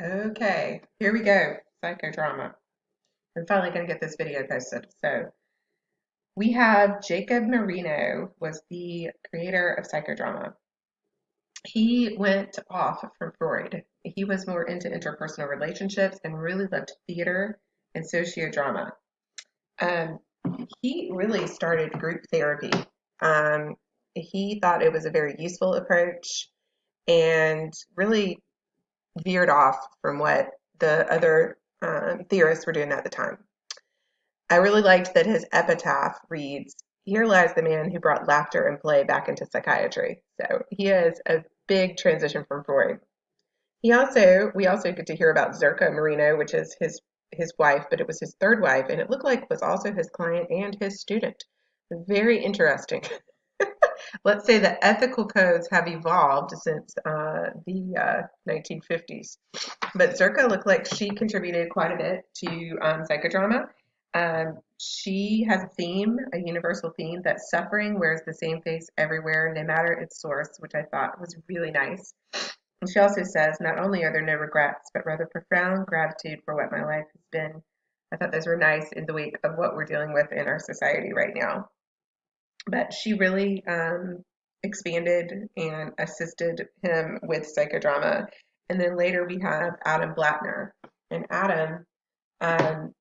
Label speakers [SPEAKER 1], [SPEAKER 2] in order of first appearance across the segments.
[SPEAKER 1] Okay, here we go. Psychodrama. I'm finally going to get this video posted. So we have Jakob Moreno was the creator of Psychodrama. He went off from Freud. He was more into interpersonal relationships and really loved theater and sociodrama. Um, he really started group therapy. Um, he thought it was a very useful approach and really veered off from what the other theorists were doing at the time. I really liked that his epitaph reads, "Here lies the man who brought laughter and play back into psychiatry." So he has a big transition from Freud. We also get to hear about Zerka Moreno, which is his wife, but it was his third wife, and it looked like was also his client and his student. Very interesting. Let's say the ethical codes have evolved since the 1950s. But Zerka looked like she contributed quite a bit to psychodrama. She has a theme, a universal theme, that suffering wears the same face everywhere, no matter its source, which I thought was really nice. And she also says, not only are there no regrets, but rather profound gratitude for what my life has been. I thought those were nice in the wake of what we're dealing with in our society right now. But she really expanded and assisted him with psychodrama. And then later we have Adam Blattner. And Adam, um,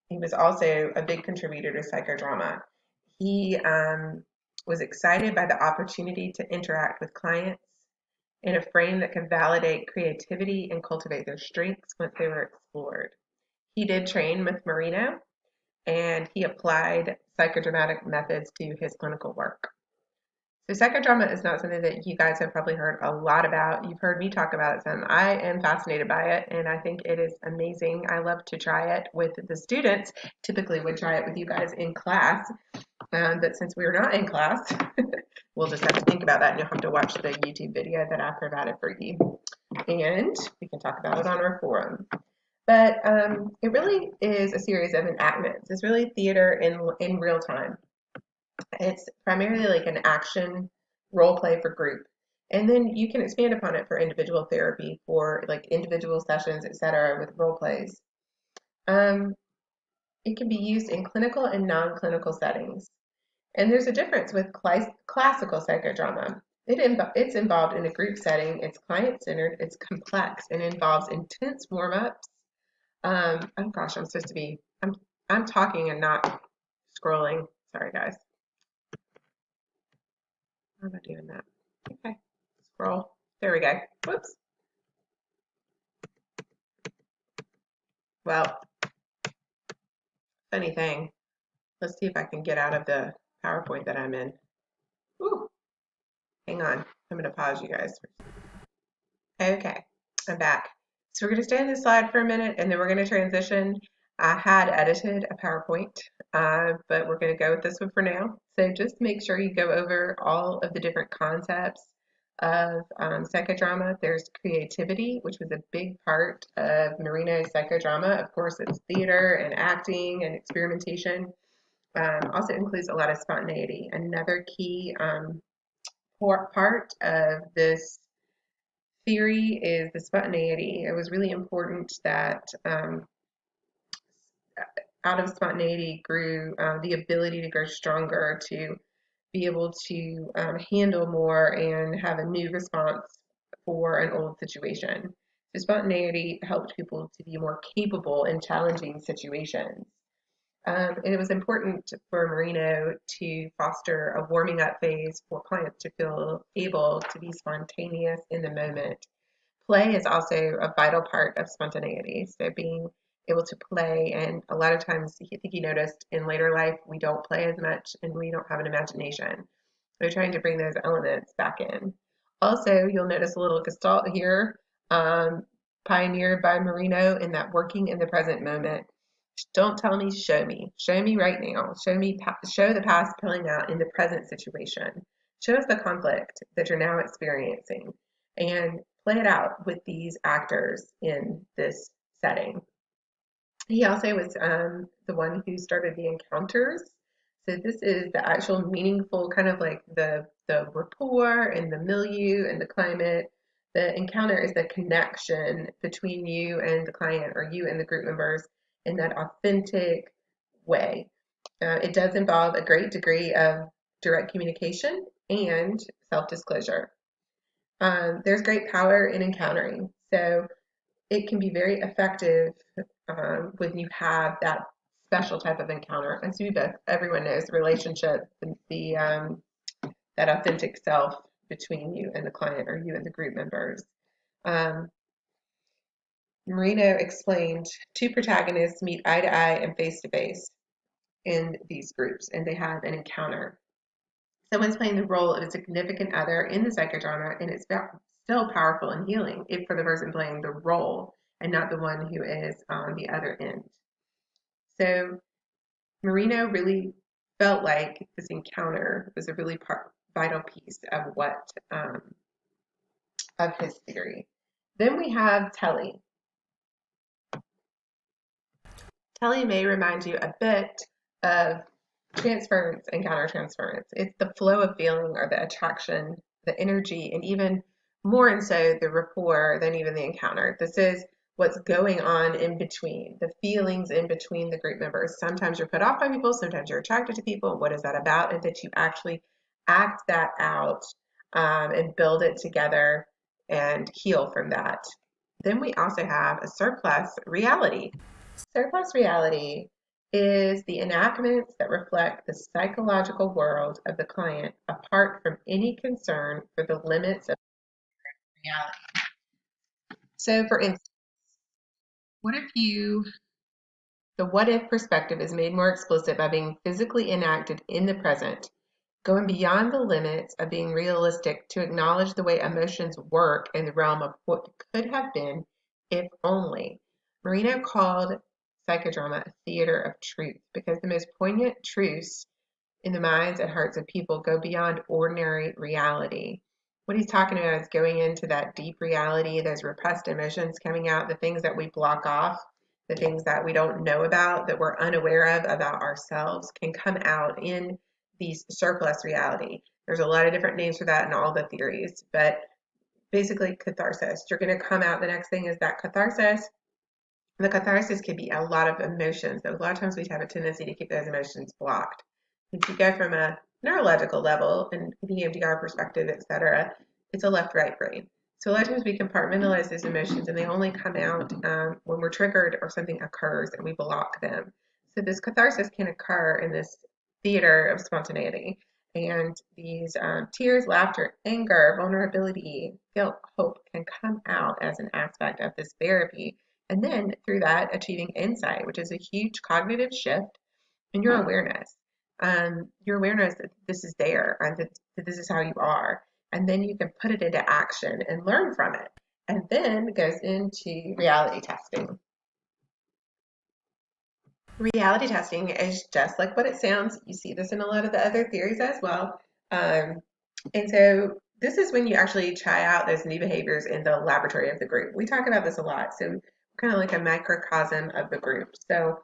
[SPEAKER 1] he was also a big contributor to psychodrama. He was excited by the opportunity to interact with clients in a frame that could validate creativity and cultivate their strengths once they were explored. He did train with Moreno, and he applied psychodramatic methods to his clinical work. So psychodrama is not something that you guys have probably heard a lot about. You've heard me talk about it some. I am fascinated by it, and I think it is amazing. I love to try it with the students. Typically would try it with you guys in class, but since we're not in class, we'll just have to think about that, and you'll have to watch the YouTube video that I provided for you. And we can talk about it on our forum. But it really is a series of enactments. It's really theater in real time. It's primarily like an action role play for group. And then you can expand upon it for individual therapy, for like individual sessions, etc., with role plays. Um, it can be used in clinical and non-clinical settings. And there's a difference with classical psychodrama. It's involved in a group setting, it's client-centered, it's complex, and involves intense warm-ups. Oh gosh, I'm talking and not scrolling. Sorry, guys. How am I doing that? Okay, scroll. There we go. Whoops. Well, funny thing. Let's see if I can get out of the PowerPoint that I'm in. Ooh, hang on. I'm going to pause you guys. Okay, I'm back. So we're going to stay on this slide for a minute and then we're going to transition. I had edited a PowerPoint, but we're going to go with this one for now. So just make sure you go over all of the different concepts of psychodrama. There's creativity, which was a big part of Moreno's psychodrama. Of course, it's theater and acting and experimentation. Also includes a lot of spontaneity. Another key part of this theory is the spontaneity. It was really important that out of spontaneity grew the ability to grow stronger, to be able to handle more and have a new response for an old situation. So spontaneity helped people to be more capable in challenging situations. And it was important for Moreno to foster a warming up phase for clients to feel able to be spontaneous in the moment. Play is also a vital part of spontaneity. So being able to play, and a lot of times I think you noticed in later life we don't play as much and we don't have an imagination. We're trying to bring those elements back in. Also, you'll notice a little gestalt here, pioneered by Moreno in that working in the present moment. Don't tell me, show me. Show me right now. Show the past playing out in the present situation. Show us the conflict that you're now experiencing and play it out with these actors in this setting. He also was the one who started the encounters. So this is the actual meaningful kind of like the rapport and the milieu and the climate The encounter is the connection between you and the client or you and the group members in that authentic way. It does involve a great degree of direct communication and self-disclosure. There's great power in encountering. So it can be very effective when you have that special type of encounter. As everyone knows, the relationship, that authentic self between you and the client or you and the group members. Um, Moreno explained two protagonists meet eye to eye and face to face in these groups, and they have an encounter. Someone's playing the role of a significant other in the psychodrama, and it's still powerful and healing if for the person playing the role and not the one who is on the other end. So Moreno really felt like this encounter was a really vital piece of of his theory. Then we have Telly. Telly may remind you a bit of transference and countertransference. It's the flow of feeling or the attraction, the energy, and even more and so the rapport than even the encounter. This is what's going on in between, the feelings in between the group members. Sometimes you're put off by people, sometimes you're attracted to people. What is that about? And that you actually act that out and build it together and heal from that. Then we also have a surplus reality. Surplus reality is the enactments that reflect the psychological world of the client apart from any concern for the limits of reality. So, for instance, what if the what if perspective is made more explicit by being physically enacted in the present, going beyond the limits of being realistic to acknowledge the way emotions work in the realm of what could have been if only. Moreno called psychodrama a theater of truth because the most poignant truths in the minds and hearts of people go beyond ordinary reality. What he's talking about is going into that deep reality, those repressed emotions coming out, the things that we block off, the things that we don't know about, that we're unaware of about ourselves, can come out in these surplus reality. There's a lot of different names for that in all the theories, but basically catharsis. You're going to come out, the next thing is that catharsis. The catharsis can be a lot of emotions. So a lot of times we have a tendency to keep those emotions blocked. If you go from a neurological level and the EMDR perspective, etc., it's a left-right brain. So a lot of times we compartmentalize those emotions and they only come out when we're triggered or something occurs and we block them. So this catharsis can occur in this theater of spontaneity. And these tears, laughter, anger, vulnerability, guilt, hope can come out as an aspect of this therapy. And then through that, achieving insight, which is a huge cognitive shift in your awareness. Your awareness that this is there and that this is how you are. And then you can put it into action and learn from it. And then goes into reality testing. Reality testing is just like what it sounds. You see this in a lot of the other theories as well. And so this is when you actually try out those new behaviors in the laboratory of the group. We talk about this a lot. So kind of like a microcosm of the group. So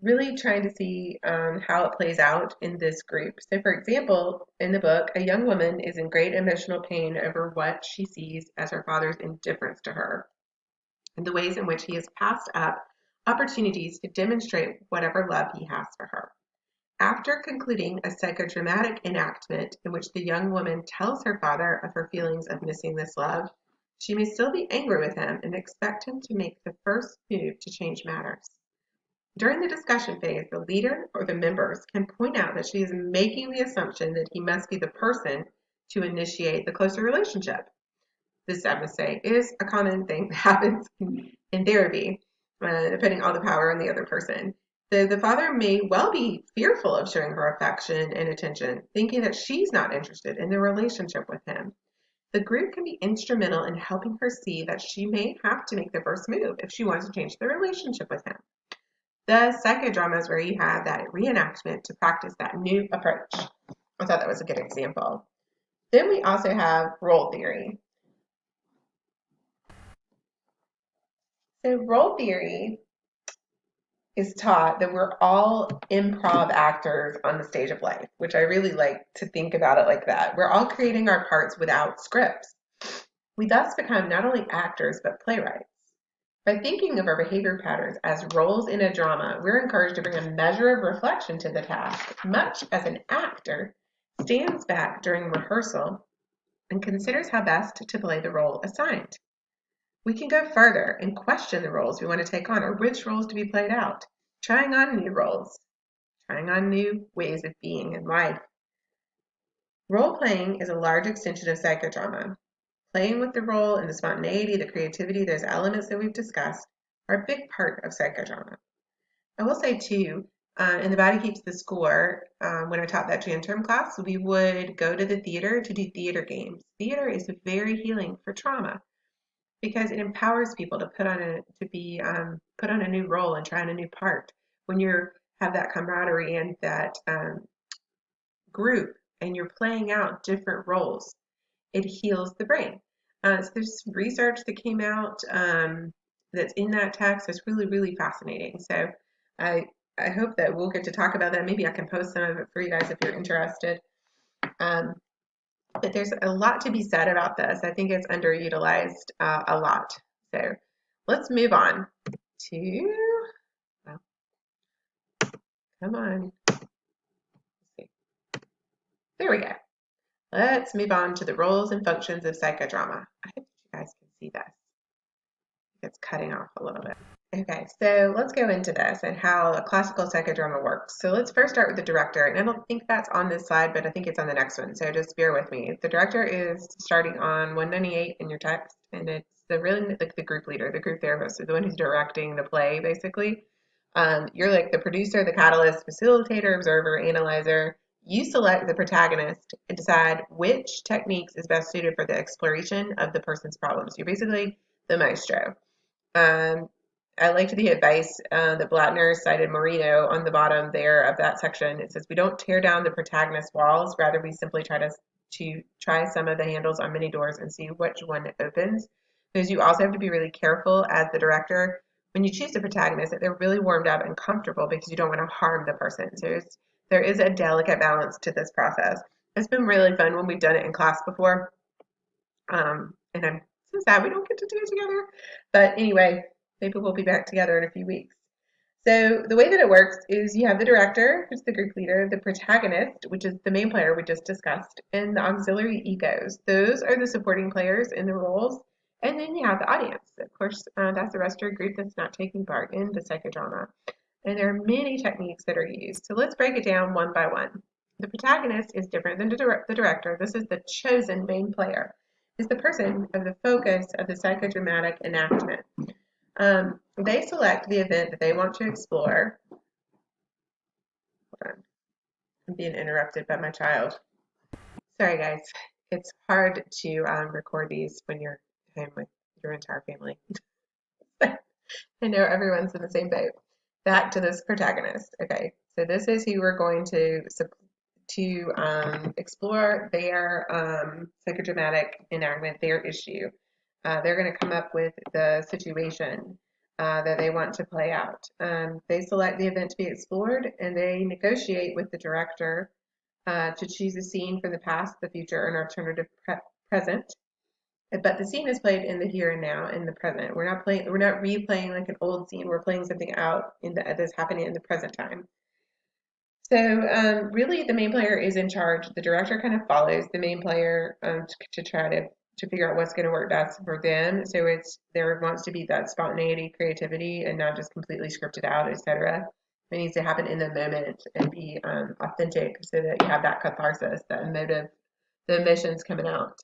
[SPEAKER 1] really trying to see how it plays out in this group. So for example, in the book, a young woman is in great emotional pain over what she sees as her father's indifference to her and the ways in which he has passed up opportunities to demonstrate whatever love he has for her. After concluding a psychodramatic enactment in which the young woman tells her father of her feelings of missing this love, she may still be angry with him and expect him to make the first move to change matters. During the discussion phase, the leader or the members can point out that she is making the assumption that he must be the person to initiate the closer relationship. This, I must say, is a common thing that happens in therapy, putting all the power on the other person. The father may well be fearful of showing her affection and attention, thinking that she's not interested in the relationship with him. The group can be instrumental in helping her see that she may have to make the first move if she wants to change the relationship with him. The psychodrama is where you have that reenactment to practice that new approach. I thought that was a good example. Then we also have role theory. So role theory is taught that we're all improv actors on the stage of life, which I really like to think about it like that. We're all creating our parts without scripts. We thus become not only actors but playwrights. By thinking of our behavior patterns as roles in a drama, we're encouraged to bring a measure of reflection to the task, much as an actor stands back during rehearsal and considers how best to play the role assigned. We can go further and question the roles we want to take on or which roles to be played out, trying on new roles, trying on new ways of being in life. Role-playing is a large extension of psychodrama. Playing with the role and the spontaneity, the creativity, those elements that we've discussed are a big part of psychodrama. I will say too, in The Body Keeps the Score, when I taught that term class, we would go to the theater to do theater games. Theater is very healing for trauma because it empowers people to put on a new role and try on a new part. When you have that camaraderie and that group and you're playing out different roles, it heals the brain. So there's research that came out that's in that text that's really, really fascinating. So I hope that we'll get to talk about that. Maybe I can post some of it for you guys if you're interested. But there's a lot to be said about this. I think it's underutilized a lot. So let's move on to, well, come on. Let's see. There we go. Let's move on to the roles and functions of psychodrama. I hope you guys can see this. It's cutting off a little bit. Okay, so let's go into this and how a classical psychodrama works. So let's first start with the director, and I don't think that's on this slide, but I think it's on the next one, so just bear with me. The director is starting on 198 in your text, and it's like the group leader, the group therapist, so the one who's directing the play, basically. You're like the producer, the catalyst, facilitator, observer, analyzer. You select the protagonist and decide which techniques is best suited for the exploration of the person's problems. You're basically the maestro. I liked the advice that Blattner cited Moreno on the bottom there of that section. It says, we don't tear down the protagonist's walls, rather we simply try to try some of the handles on many doors and see which one opens. Because you also have to be really careful as the director when you choose a protagonist that they're really warmed up and comfortable because you don't want to harm the person. So there is a delicate balance to this process. It's been really fun when we've done it in class before. And I'm so sad we don't get to do it together. But anyway, maybe we'll be back together in a few weeks. So the way that it works is you have the director, who's the group leader, the protagonist, which is the main player we just discussed, and the auxiliary egos. Those are the supporting players in the roles. And then you have the audience. Of course, that's the rest of your group that's not taking part in the psychodrama. And there are many techniques that are used. So let's break it down one by one. The protagonist is different than the director. This is the chosen main player. Is the person of the focus of the psychodramatic enactment. They select the event that they want to explore. Hold on. I'm being interrupted by my child. Sorry, guys. It's hard to record these when you're home with your entire family. I know everyone's in the same boat. Back to this protagonist. Okay, so this is who we're going to explore their psychodramatic enactment, their issue. They're going to come up with the situation that they want to play out. They select the event to be explored, and they negotiate with the director to choose a scene from the past, the future, and alternative present. But the scene is played in the here and now, in the present. We're not replaying like an old scene. We're playing something out that's happening in the present time. So really, the main player is in charge. The director kind of follows the main player to try to figure out what's going to work best for them. So there wants to be that spontaneity, creativity, and not just completely scripted out, etc. It needs to happen in the moment and be authentic, so that you have that catharsis, that emotive, the emotions coming out.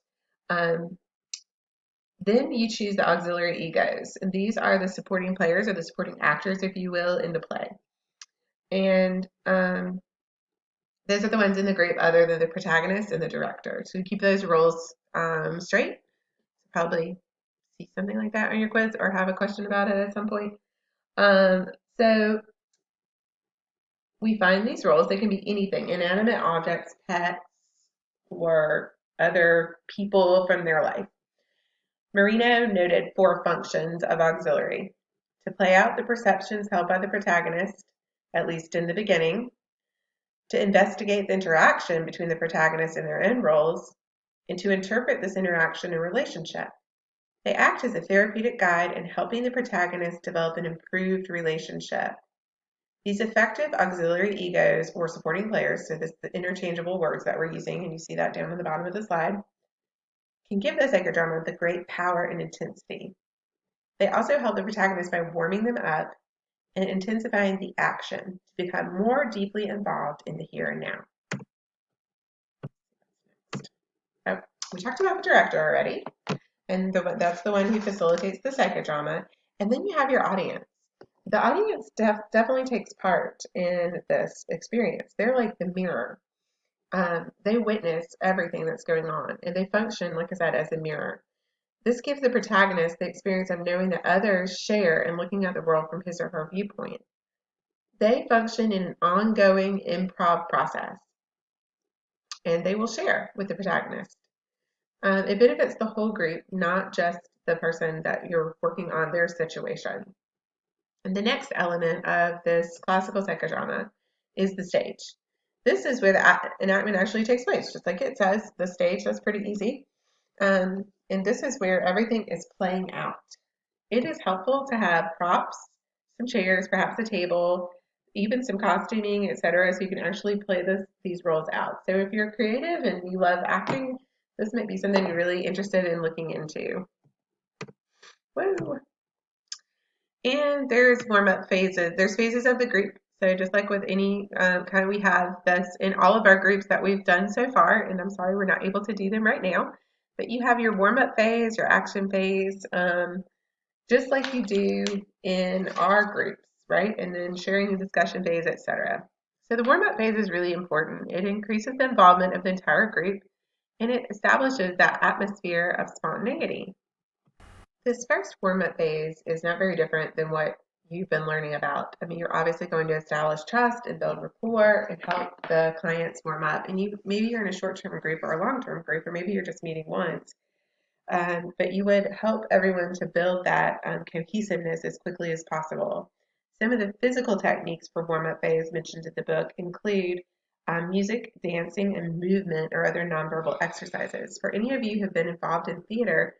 [SPEAKER 1] Then you choose the auxiliary egos, and these are the supporting players or the supporting actors, if you will, in the play. And those are the ones in the group other than the protagonist and the director. So keep those roles straight. Probably see something like that on your quiz or have a question about it at some point. So we find these roles. They can be anything: inanimate objects, pets, or other people from their life. Moreno noted 4 functions of auxiliary: to play out the perceptions held by the protagonist, at least in the beginning, to investigate the interaction between the protagonist and their own roles, and to interpret this interaction and relationship. They act as a therapeutic guide in helping the protagonist develop an improved relationship. These effective auxiliary egos or supporting players, so this is the interchangeable words that we're using, and you see that down on the bottom of the slide, can give the psychodrama the great power and intensity. They also help the protagonist by warming them up and intensifying the action to become more deeply involved in the here and now. So we talked about the director already, and that's the one who facilitates the psychodrama. And then you have your audience. The audience definitely takes part in this experience. They're like the mirror. They witness everything that's going on, and they function, like I said, as a mirror. This gives the protagonist the experience of knowing that others share and looking at the world from his or her viewpoint. They function in an ongoing improv process, and they will share with the protagonist. It benefits the whole group, not just the person that you're working on their situation. And the next element of this classical psychodrama is the stage. This is where the enactment actually takes place, just like it says, the stage. That's pretty easy. And this is where everything is playing out. It is helpful to have props, some chairs, perhaps a table, even some costuming, etc., so you can actually play these roles out. So if you're creative and you love acting, this might be something you're really interested in looking into. Woo! And there's warm-up phases. There's phases of the group. So just like with any we have this in all of our groups that we've done so far, and I'm sorry we're not able to do them right now, but you have your warm-up phase, your action phase, just like you do in our groups, right? And then sharing the discussion phase, etc. So the warm-up phase is really important. It increases the involvement of the entire group, and it establishes that atmosphere of spontaneity. This first warm-up phase is not very different than what you've been learning about. I mean, you're obviously going to establish trust and build rapport and help the clients warm up. And maybe you're in a short-term group or a long-term group, or maybe you're just meeting once. But you would help everyone to build that cohesiveness as quickly as possible. Some of the physical techniques for warm-up phase mentioned in the book include music, dancing, and movement or other nonverbal exercises. For any of you who have been involved in theater,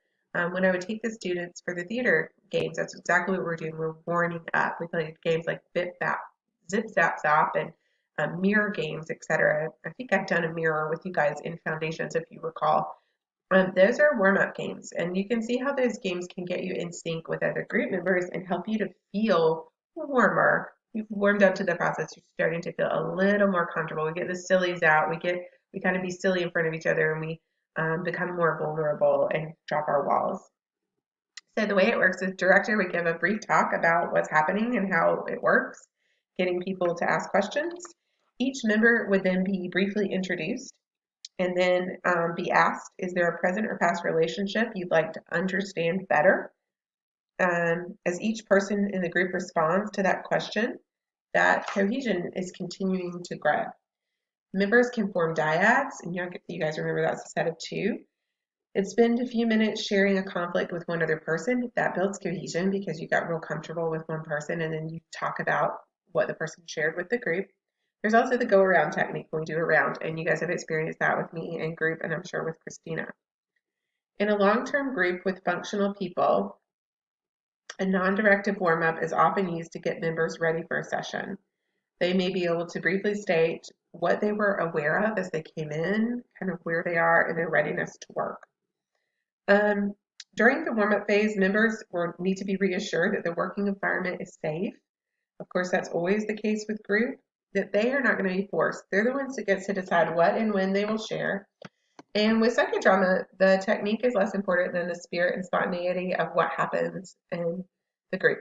[SPEAKER 1] when I would take the students for the theater games, that's exactly what we're doing. We're warming up. We play games like Zip, Zap, Zop, and mirror games, etc. I think I've done a mirror with you guys in Foundations, if you recall. Those are warm-up games, and you can see how those games can get you in sync with other group members and help you to feel warmer. You've warmed up to the process. You're starting to feel a little more comfortable. We get the sillies out. We kind of be silly in front of each other, and we become more vulnerable and drop our walls. So the way it works is director would give a brief talk about what's happening and how it works, getting people to ask questions. Each member would then be briefly introduced and then be asked, is there a present or past relationship you'd like to understand better? As each person in the group responds to that question, that cohesion is continuing to grow. Members can form dyads, and you guys remember that's a set of two. And spend a few minutes sharing a conflict with one other person. That builds cohesion because you got real comfortable with one person, and then you talk about what the person shared with the group. There's also the go around technique when we do a round, and you guys have experienced that with me in group, and I'm sure with Christina. In a long-term group with functional people, a non-directive warm-up is often used to get members ready for a session. They may be able to briefly state what they were aware of as they came in, kind of where they are in their readiness to work. During the warm-up phase, members need to be reassured that the working environment is safe. Of course, that's always the case with group, that they are not going to be forced. They're the ones that get to decide what and when they will share. And with psychodrama, the technique is less important than the spirit and spontaneity of what happens in the group.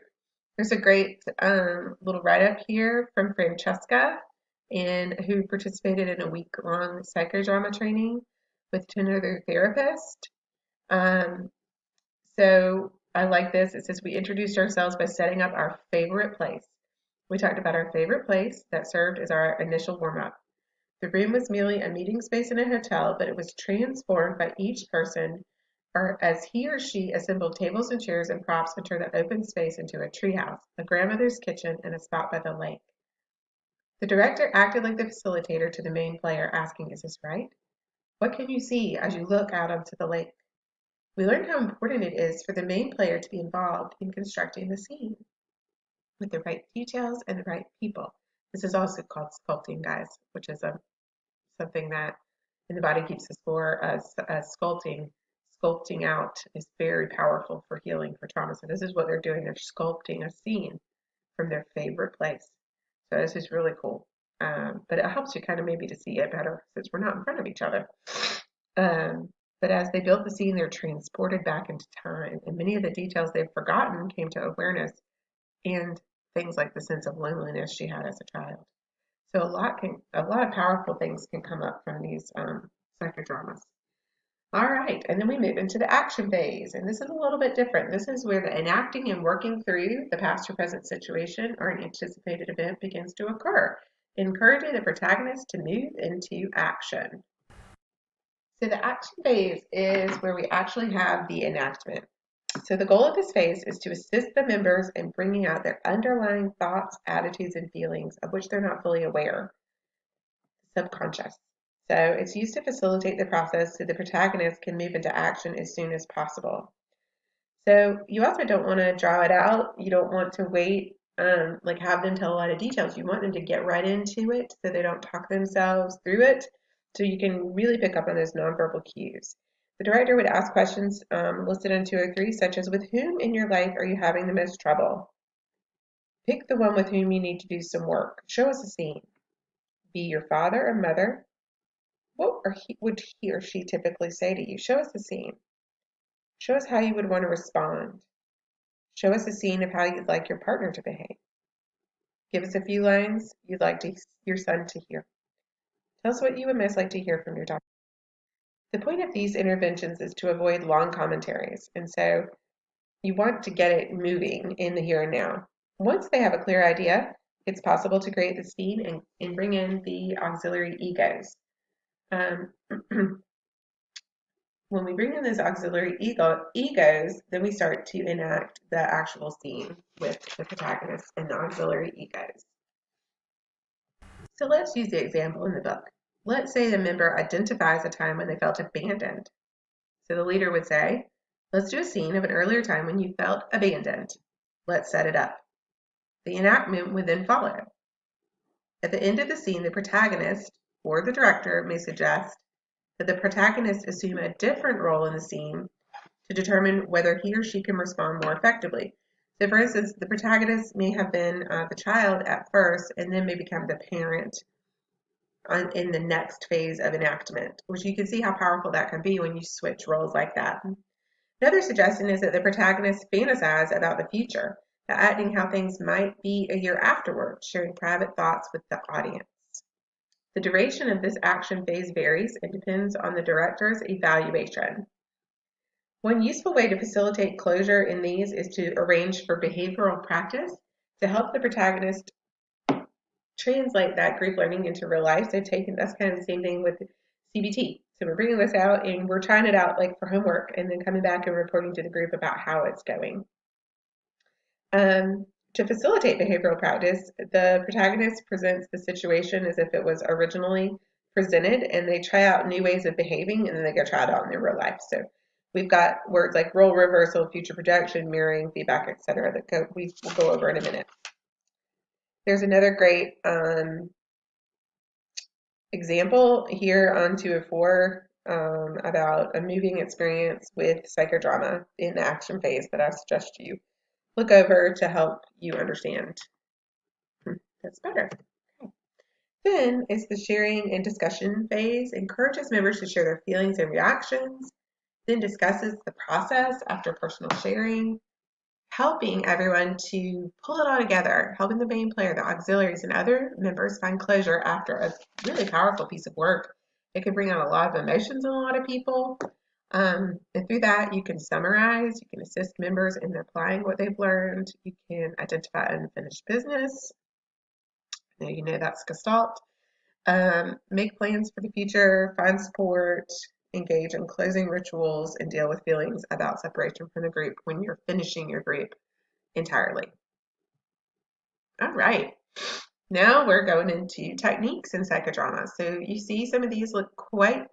[SPEAKER 1] There's a great little write-up here from Francesca, who participated in a week-long psychodrama training with another therapist. So I like this. It says, we introduced ourselves by setting up our favorite place. We talked about our favorite place that served as our initial warm-up. The room was merely a meeting space in a hotel, but it was transformed by each person or as he or she assembled tables and chairs and props and turned the open space into a treehouse, a grandmother's kitchen, and a spot by the lake. The director acted like the facilitator to the main player, asking, is this right? What can you see as you look out onto the lake? We learn how important it is for the main player to be involved in constructing the scene with the right details and the right people. This is also called sculpting, guys, which is something that in the Body Keeps the Score, sculpting out is very powerful for healing for trauma. So this is what they're doing. They're sculpting a scene from their favorite place. So this is really cool. But it helps you kind of maybe to see it better since we're not in front of each other. But as they build the scene, they're transported back into time, and many of the details they've forgotten came to awareness, and things like the sense of loneliness she had as a child. So a lot of powerful things can come up from these psychodramas. All right, and then we move into the action phase, and this is a little bit different. This is where the enacting and working through the past or present situation or an anticipated event begins to occur, encouraging the protagonist to move into action. So the action phase is where we actually have the enactment. So the goal of this phase is to assist the members in bringing out their underlying thoughts, attitudes, and feelings of which they're not fully aware, subconscious. So it's used to facilitate the process so the protagonist can move into action as soon as possible. So you also don't want to draw it out. You don't want to wait, like have them tell a lot of details. You want them to get right into it so they don't talk themselves through it. So you can really pick up on those nonverbal cues. The director would ask questions listed in 203, such as, with whom in your life are you having the most trouble? Pick the one with whom you need to do some work. Show us a scene. Be your father or mother. What would he or she typically say to you? Show us a scene. Show us how you would want to respond. Show us a scene of how you'd like your partner to behave. Give us a few lines you'd like your son to hear. Tell us what you would most like to hear from your daughter. The point of these interventions is to avoid long commentaries, and so you want to get it moving in the here and now. Once they have a clear idea, it's possible to create the scene and bring in the auxiliary egos. When we bring in those auxiliary egos, then we start to enact the actual scene with the protagonist and the auxiliary egos. So let's use the example in the book. Let's say the member identifies a time when they felt abandoned. So the leader would say, let's do a scene of an earlier time when you felt abandoned. Let's set it up. The enactment would then follow. At the end of the scene, the protagonist or the director may suggest that the protagonist assume a different role in the scene to determine whether he or she can respond more effectively. So for instance, the protagonist may have been the child at first and then may become the parent in the next phase of enactment, which you can see how powerful that can be when you switch roles like that. Another suggestion is that the protagonist fantasize about the future, acting how things might be a year afterward, sharing private thoughts with the audience. The duration of this action phase varies and depends on the director's evaluation. One useful way to facilitate closure in these is to arrange for behavioral practice to help the protagonist translate that group learning into real life. So that's kind of the same thing with CBT. So we're bringing this out and we're trying it out like for homework and then coming back and reporting to the group about how it's going. To facilitate behavioral practice, the protagonist presents the situation as if it was originally presented, and they try out new ways of behaving, and then they go try it out in their real life. So we've got words like role reversal, future projection, mirroring, feedback, etc. that we will go over in a minute. There's another great example here on 204 about a moving experience with psychodrama in the action phase that I suggest you look over to help you understand. That's better. Okay. Then is the sharing and discussion phase. Encourages members to share their feelings and reactions, then discusses the process after personal sharing, helping everyone to pull it all together, helping the main player, the auxiliaries, and other members find closure after a really powerful piece of work. It can bring out a lot of emotions in a lot of people. And through that, you can summarize, you can assist members in applying what they've learned, you can identify unfinished business. Now you know that's Gestalt. Make plans for the future, find support, engage in closing rituals, and deal with feelings about separation from the group when you're finishing your group entirely. All right. Now we're going into techniques in psychodrama. So you see some of these look quite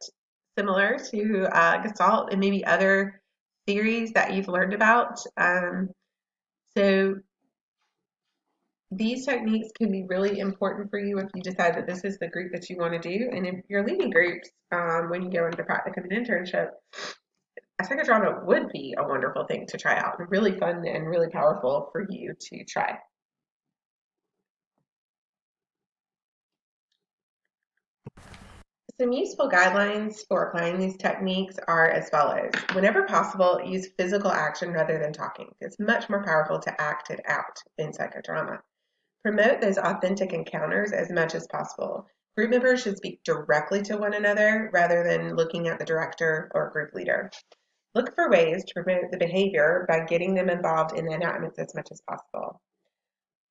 [SPEAKER 1] similar to Gestalt and maybe other theories that you've learned about. So these techniques can be really important for you if you decide that this is the group that you want to do. And if you're leading groups, when you go into practicum and internship, a psychodrama would be a wonderful thing to try out, really fun and really powerful for you to try. Some useful guidelines for applying these techniques are as follows. Whenever possible, use physical action rather than talking. It's much more powerful to act it out in psychodrama. Promote those authentic encounters as much as possible. Group members should speak directly to one another rather than looking at the director or group leader. Look for ways to promote the behavior by getting them involved in the enactments as much as possible.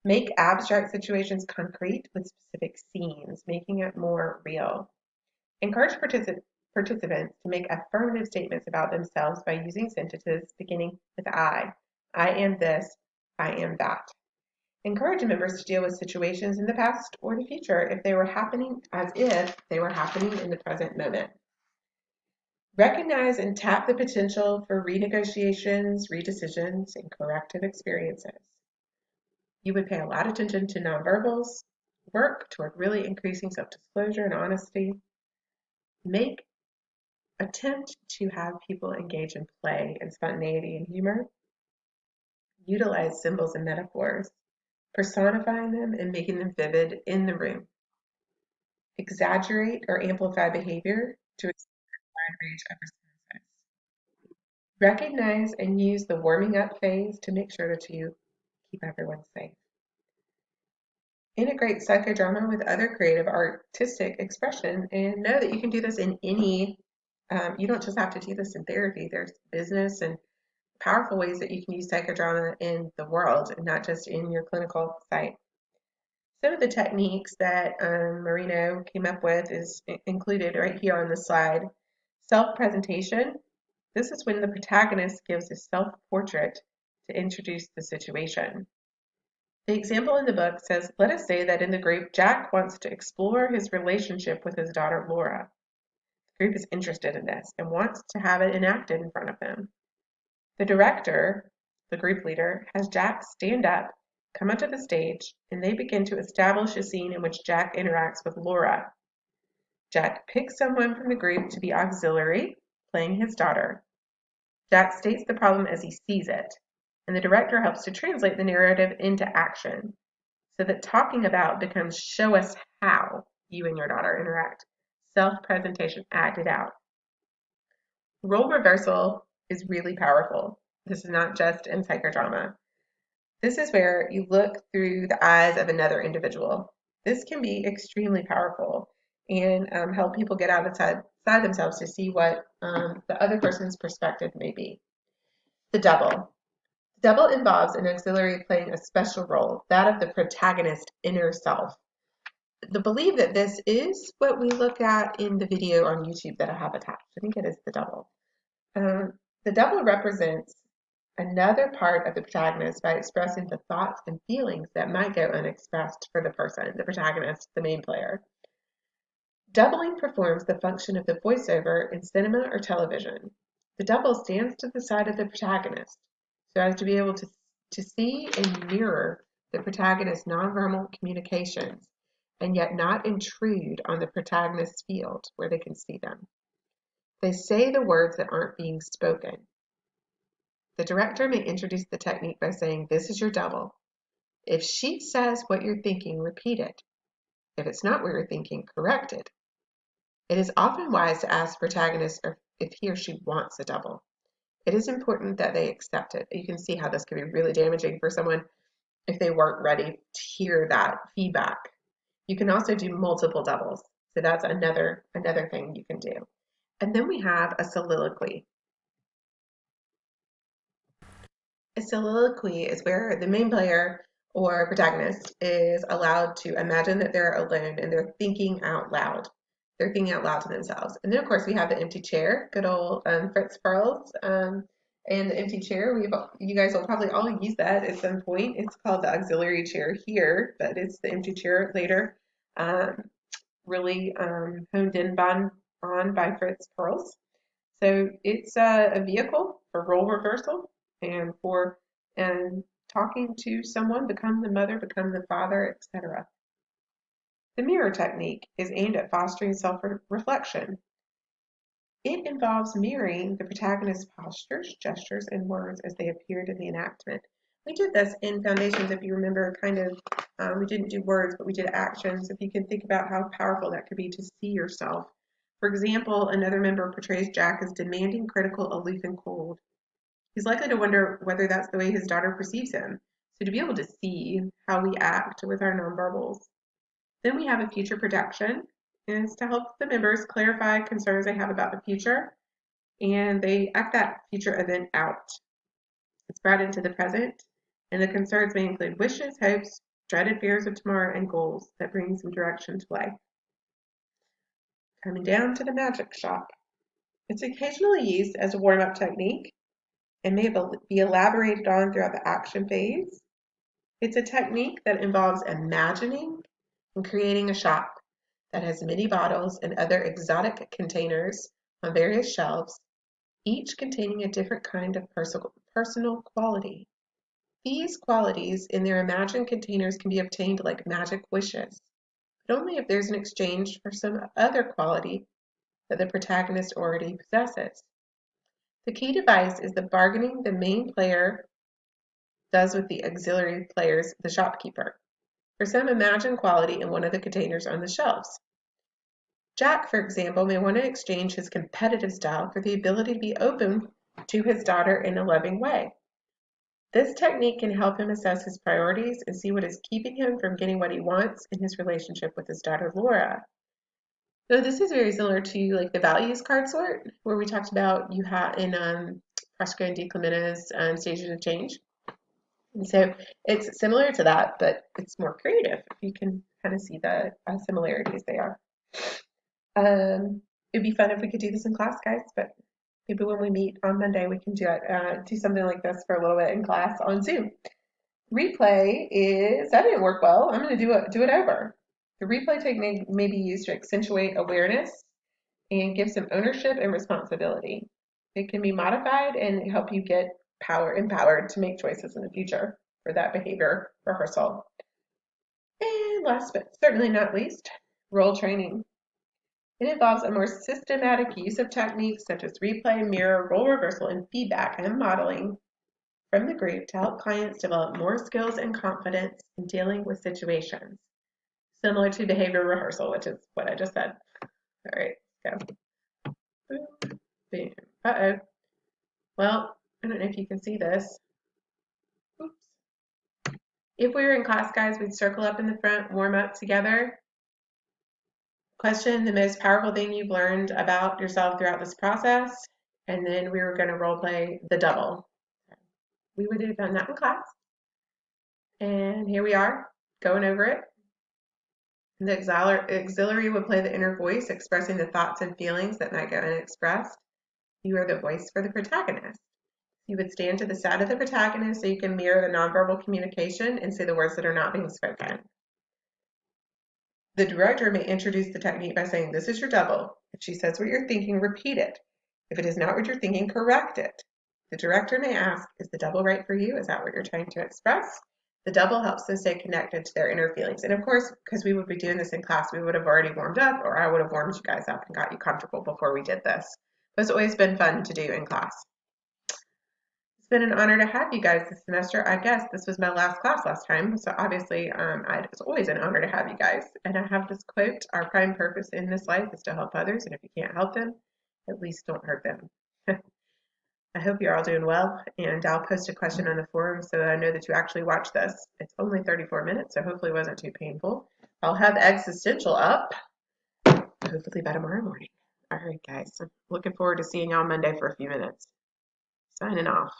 [SPEAKER 1] Make abstract situations concrete with specific scenes, making it more real. Encourage participants to make affirmative statements about themselves by using sentences beginning with I. I am this, I am that. Encourage members to deal with situations in the past or the future if they were happening as if they were happening in the present moment. Recognize and tap the potential for renegotiations, redecisions, and corrective experiences. You would pay a lot of attention to nonverbals, work toward really increasing self-disclosure and honesty, attempt to have people engage in play and spontaneity and humor, utilize symbols and metaphors, personifying them and making them vivid in the room, exaggerate or amplify behavior to expand a wide range of responses. Recognize and use the warming up phase to make sure that you keep everyone safe. Integrate psychodrama with other creative artistic expression and know that you can do this in any, you don't just have to do this in therapy. There's business and powerful ways that you can use psychodrama in the world and not just in your clinical site. Some of the techniques that Moreno came up with is included right here on the slide. Self-presentation. This is when the protagonist gives a self-portrait to introduce the situation. The example in the book says, let us say that in the group, Jack wants to explore his relationship with his daughter, Laura. The group is interested in this and wants to have it enacted in front of them. The director, the group leader, has Jack stand up, come onto the stage, and they begin to establish a scene in which Jack interacts with Laura. Jack picks someone from the group to be auxiliary, playing his daughter. Jack states the problem as he sees it, and the director helps to translate the narrative into action, so that talking about becomes show us how you and your daughter interact. Self-presentation acted out. Role reversal is really powerful. This is not just in psychodrama. This is where you look through the eyes of another individual. This can be extremely powerful and help people get outside themselves to see what the other person's perspective may be. The double. The double involves an auxiliary playing a special role, that of the protagonist's inner self. The belief that this is what we look at in the video on YouTube that I have attached. I think it is the double. The double represents another part of the protagonist by expressing the thoughts and feelings that might go unexpressed for the person, the protagonist, the main player. Doubling performs the function of the voiceover in cinema or television. The double stands to the side of the protagonist so as to be able to see and mirror the protagonist's nonverbal communications and yet not intrude on the protagonist's field where they can see them. They say the words that aren't being spoken. The director may introduce the technique by saying, this is your double. If she says what you're thinking, repeat it. If it's not what you're thinking, correct it. It is often wise to ask the protagonist if he or she wants a double. It is important that they accept it. You can see how this could be really damaging for someone if they weren't ready to hear that feedback. You can also do multiple doubles. So that's another thing you can do. And then we have a soliloquy. A soliloquy is where the main player or protagonist is allowed to imagine that they're alone and they're thinking out loud. They're thinking out loud to themselves. And then, of course, we have the empty chair, good old Fritz Perls. And the empty chair, you guys will probably all use that at some point. It's called the auxiliary chair here, but it's the empty chair later. Really honed in on by Fritz Perls. So it's a vehicle for role reversal and for and talking to someone, become the mother, become the father, etc. The mirror technique is aimed at fostering self-reflection. It involves mirroring the protagonist's postures, gestures, and words as they appeared in the enactment. We did this in Foundations, if you remember, we didn't do words, but we did actions. If you can think about how powerful that could be to see yourself. For example, another member portrays Jack as demanding, critical, aloof, and cold. He's likely to wonder whether that's the way his daughter perceives him. So to be able to see how we act with our nonverbals. Then we have a future projection, and it's to help the members clarify concerns they have about the future, and they act that future event out. It's brought into the present, and the concerns may include wishes, hopes, dreaded fears of tomorrow, and goals that bring some direction to life. Coming down to the magic shop. It's occasionally used as a warm-up technique and may be elaborated on throughout the action phase. It's a technique that involves imagining and creating a shop that has many bottles and other exotic containers on various shelves, each containing a different kind of personal quality. These qualities in their imagined containers can be obtained like magic wishes, but only if there's an exchange for some other quality that the protagonist already possesses. The key device is the bargaining the main player does with the auxiliary players, the shopkeeper, for some imagined quality in one of the containers on the shelves. Jack, for example, may want to exchange his competitive style for the ability to be open to his daughter in a loving way. This technique can help him assess his priorities and see what is keeping him from getting what he wants in his relationship with his daughter Laura. So this is very similar to like the values card sort, where we talked about you have in Fresco and DiClemente's Stages of Change. And so it's similar to that, but it's more creative. You can kind of see the similarities they are. It'd be fun if we could do this in class, guys, but maybe when we meet on Monday, we can do something like this for a little bit in class on Zoom. Replay that didn't work well. I'm going to do it over. The replay technique may be used to accentuate awareness and give some ownership and responsibility. It can be modified and help you get empowered to make choices in the future for that behavior rehearsal. And last but certainly not least, role training. It involves a more systematic use of techniques such as replay, mirror, role reversal, and feedback and modeling from the group to help clients develop more skills and confidence in dealing with situations, similar to behavior rehearsal, which is what I just said. All right, let's go. Boom, boom. Uh-oh. Well, I don't know if you can see this. Oops. If we were in class, guys, we'd circle up in the front, warm up together. Question the most powerful thing you've learned about yourself throughout this process, and then we were going to role play the double. We would have done that in class, and here we are going over it. The auxiliary would play the inner voice, expressing the thoughts and feelings that might go unexpressed. You are the voice for the protagonist. You would stand to the side of the protagonist so you can mirror the nonverbal communication and say the words that are not being spoken. The director may introduce the technique by saying, "This is your double. If she says what you're thinking, repeat it. If it is not what you're thinking, correct it." The director may ask, "Is the double right for you? Is that what you're trying to express?" The double helps them stay connected to their inner feelings. And of course, because we would be doing this in class, we would have already warmed up, or I would have warmed you guys up and got you comfortable before we did this. But it's always been fun to do in class. It's been an honor to have you guys this semester. I guess this was my last class last time, so obviously it's always an honor to have you guys. And I have this quote: "Our prime purpose in this life is to help others, and if you can't help them, at least don't hurt them." I hope you're all doing well, and I'll post a question on the forum so that I know that you actually watched this. It's only 34 minutes, so hopefully it wasn't too painful. I'll have Existential up, hopefully by tomorrow morning. All right, guys, I'm looking forward to seeing you on Monday for a few minutes. Signing off.